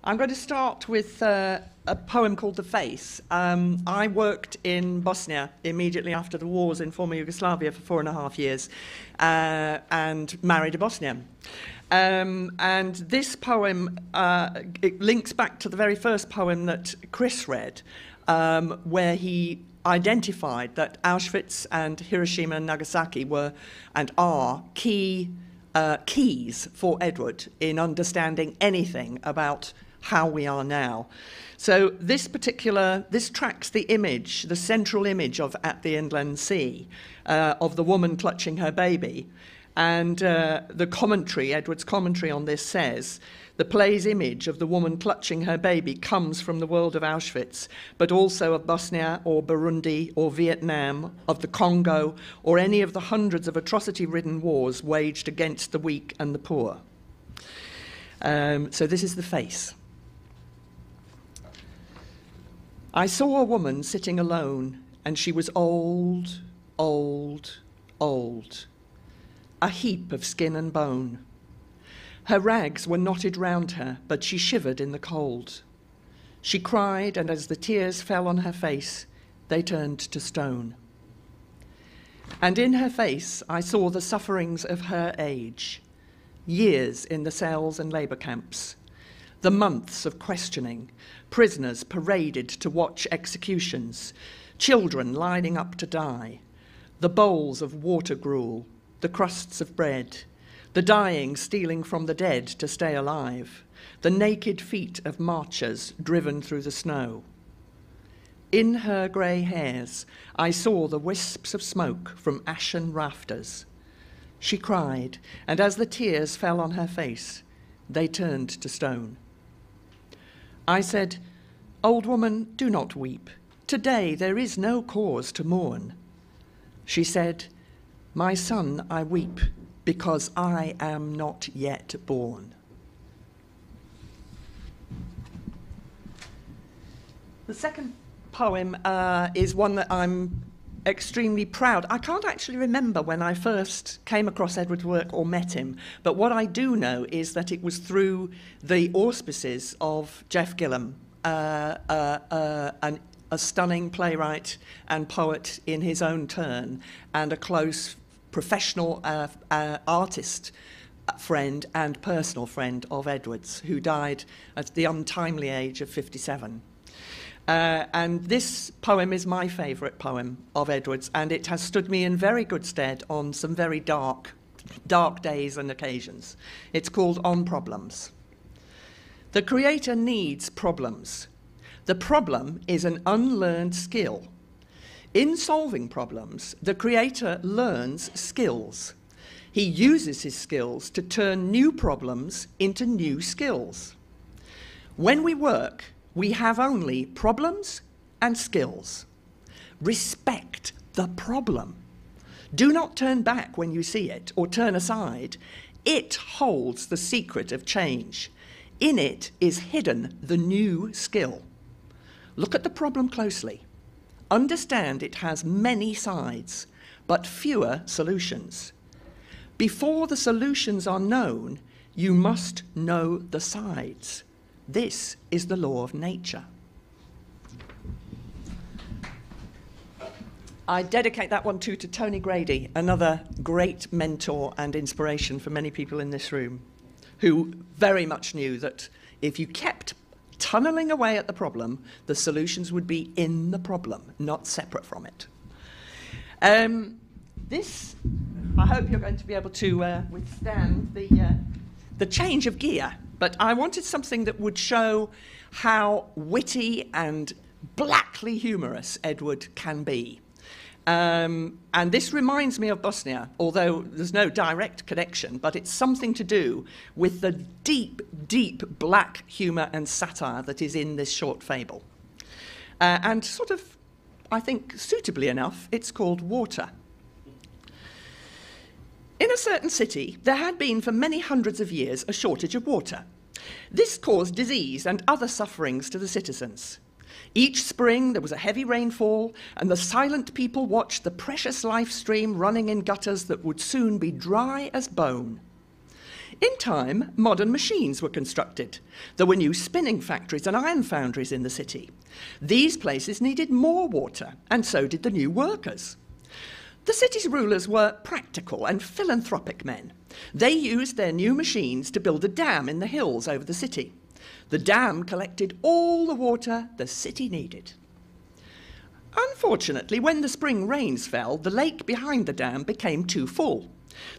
I'm going to start with a poem called The Face. I worked in Bosnia immediately after the wars in former Yugoslavia for 4.5 years and married a Bosnian. And this poem, it links back to the very first poem that Chris read, where he identified that Auschwitz and Hiroshima and Nagasaki were and are keys for Edward in understanding anything about how we are now. So this tracks the image, the central image of At the Inland Sea, of the woman clutching her baby. And the commentary, Edward's commentary on this says, the play's image of the woman clutching her baby comes from the world of Auschwitz, but also of Bosnia or Burundi or Vietnam, of the Congo, or any of the hundreds of atrocity-ridden wars waged against the weak and the poor. So this is The Face. I saw a woman sitting alone, and she was old, old, old, a heap of skin and bone. Her rags were knotted round her, but she shivered in the cold. She cried, and as the tears fell on her face, they turned to stone. And in her face I saw the sufferings of her age, years in the cells and labour camps, the months of questioning, prisoners paraded to watch executions, children lining up to die, the bowls of water gruel, the crusts of bread, the dying stealing from the dead to stay alive, the naked feet of marchers driven through the snow. In her grey hairs I saw the wisps of smoke from ashen rafters. She cried, and as the tears fell on her face, they turned to stone. I said, "Old woman, do not weep. Today there is no cause to mourn." She said, "My son, I weep, because I am not yet born." The second poem is one that I'm extremely proud. I can't actually remember when I first came across Edward's work or met him, but what I do know is that it was through the auspices of Jeff Gillam, a stunning playwright and poet in his own turn, and a close professional artist friend and personal friend of Edward's, who died at the untimely age of 57. And this poem is my favourite poem of Edward's, and it has stood me in very good stead on some very dark days and occasions. It's called On Problems. The Creator needs problems. The problem is an unlearned skill. In solving problems, the Creator learns skills. He uses his skills to turn new problems into new skills. When we work, we have only problems and skills. Respect the problem. Do not turn back when you see it or turn aside. It holds the secret of change. In it is hidden the new skill. Look at the problem closely. Understand it has many sides, but fewer solutions. Before the solutions are known, you must know the sides. This is the law of nature. I dedicate that one too to Tony Grady, another great mentor and inspiration for many people in this room, who very much knew that if you kept tunneling away at the problem, the solutions would be in the problem, not separate from it. This, I hope you're going to be able to withstand the change of gear. But I wanted something that would show how witty and blackly humorous Edward can be. And this reminds me of Bosnia, although there's no direct connection, but it's something to do with the deep, deep black humour and satire that is in this short fable. And sort of, I think, suitably enough, it's called Water. In a certain city, there had been for many hundreds of years a shortage of water. This caused disease and other sufferings to the citizens. Each spring there was a heavy rainfall, and the silent people watched the precious life stream running in gutters that would soon be dry as bone. In time, modern machines were constructed. There were new spinning factories and iron foundries in the city. These places needed more water, and so did the new workers. The city's rulers were practical and philanthropic men. They used their new machines to build a dam in the hills over the city. The dam collected all the water the city needed. Unfortunately, when the spring rains fell, the lake behind the dam became too full.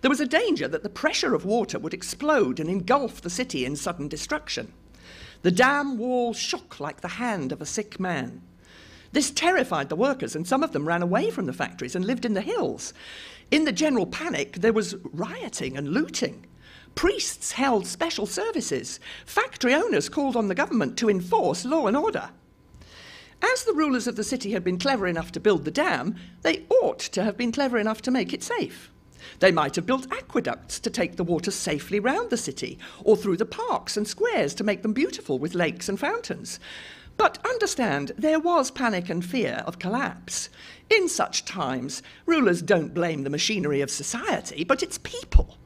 There was a danger that the pressure of water would explode and engulf the city in sudden destruction. The dam wall shook like the hand of a sick man. This terrified the workers, and some of them ran away from the factories and lived in the hills. In the general panic, there was rioting and looting. Priests held special services. Factory owners called on the government to enforce law and order. As the rulers of the city had been clever enough to build the dam, they ought to have been clever enough to make it safe. They might have built aqueducts to take the water safely round the city, or through the parks and squares to make them beautiful with lakes and fountains. But understand, there was panic and fear of collapse. In such times, rulers don't blame the machinery of society, but its people.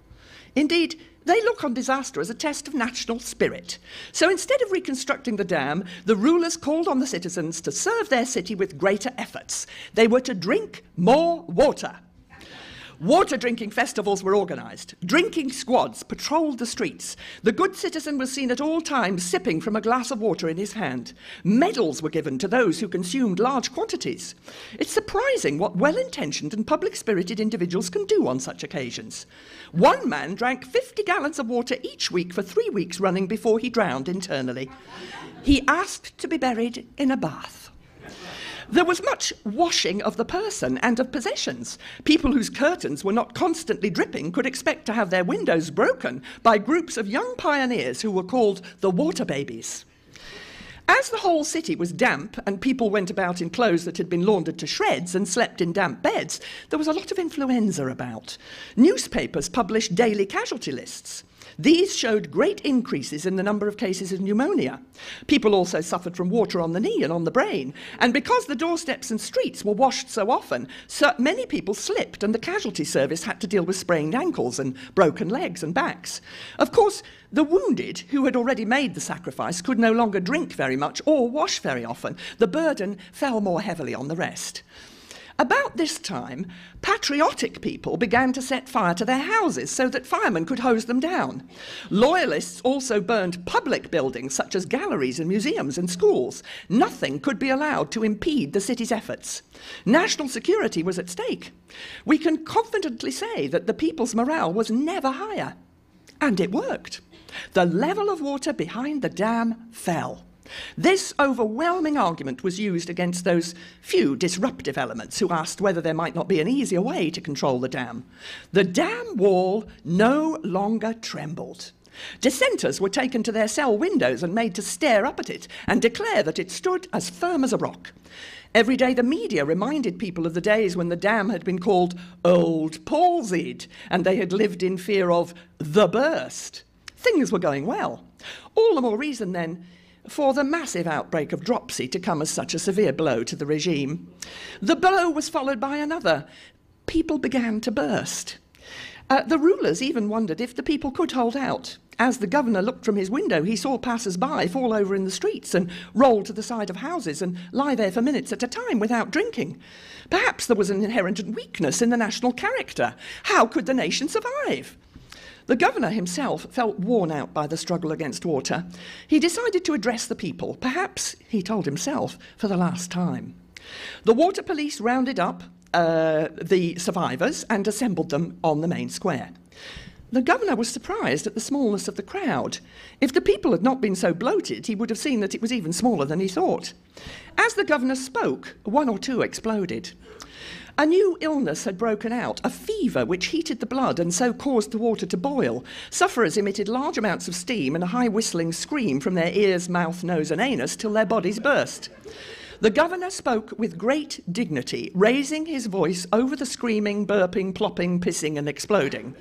Indeed, they look on disaster as a test of national spirit. So instead of reconstructing the dam, the rulers called on the citizens to serve their city with greater efforts. They were to drink more water. Water drinking festivals were organised. Drinking squads patrolled the streets. The good citizen was seen at all times sipping from a glass of water in his hand. Medals were given to those who consumed large quantities. It's surprising what well-intentioned and public-spirited individuals can do on such occasions. One man drank 50 gallons of water each week for 3 weeks running before he drowned internally. He asked to be buried in a bath. There was much washing of the person and of possessions. People whose curtains were not constantly dripping could expect to have their windows broken by groups of young pioneers who were called the water babies. As the whole city was damp and people went about in clothes that had been laundered to shreds and slept in damp beds, there was a lot of influenza about. Newspapers published daily casualty lists. These showed great increases in the number of cases of pneumonia. People also suffered from water on the knee and on the brain. And because the doorsteps and streets were washed so often, so many people slipped, and the casualty service had to deal with sprained ankles and broken legs and backs. Of course, the wounded, who had already made the sacrifice, could no longer drink very much or wash very often. The burden fell more heavily on the rest. About this time, patriotic people began to set fire to their houses so that firemen could hose them down. Loyalists also burned public buildings such as galleries and museums and schools. Nothing could be allowed to impede the city's efforts. National security was at stake. We can confidently say that the people's morale was never higher. And it worked. The level of water behind the dam fell. This overwhelming argument was used against those few disruptive elements who asked whether there might not be an easier way to control the dam. The dam wall no longer trembled. Dissenters were taken to their cell windows and made to stare up at it and declare that it stood as firm as a rock. Every day the media reminded people of the days when the dam had been called Old Palsied and they had lived in fear of the burst. Things were going well. All the more reason, then, for the massive outbreak of dropsy to come as such a severe blow to the regime. The blow was followed by another. People began to burst. The rulers even wondered if the people could hold out. As the governor looked from his window, he saw passers-by fall over in the streets and roll to the side of houses and lie there for minutes at a time without drinking. Perhaps there was an inherent weakness in the national character. How could the nation survive? The governor himself felt worn out by the struggle against water. He decided to address the people, perhaps, he told himself, for the last time. The water police rounded up the survivors and assembled them on the main square. The governor was surprised at the smallness of the crowd. If the people had not been so bloated, he would have seen that it was even smaller than he thought. As the governor spoke, one or two exploded. A new illness had broken out, a fever which heated the blood and so caused the water to boil. Sufferers emitted large amounts of steam and a high whistling scream from their ears, mouth, nose and anus till their bodies burst. The governor spoke with great dignity, raising his voice over the screaming, burping, plopping, pissing and exploding.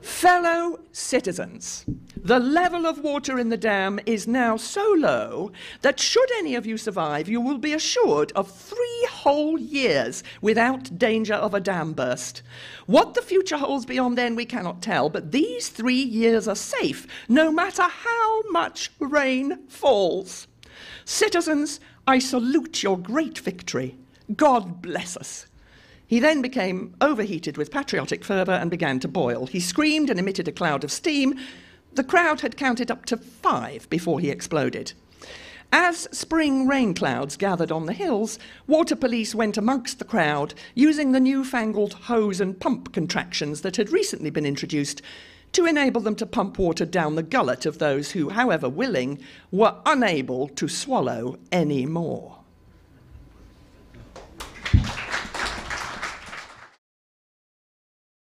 Fellow citizens, the level of water in the dam is now so low that should any of you survive, you will be assured of 3 whole years without danger of a dam burst. What the future holds beyond then we cannot tell, but these 3 years are safe, no matter how much rain falls. Citizens, I salute your great victory. God bless us. He then became overheated with patriotic fervour and began to boil. He screamed and emitted a cloud of steam. The crowd had counted up to 5 before he exploded. As spring rain clouds gathered on the hills, water police went amongst the crowd, using the newfangled hose and pump contractions that had recently been introduced to enable them to pump water down the gullet of those who, however willing, were unable to swallow any more.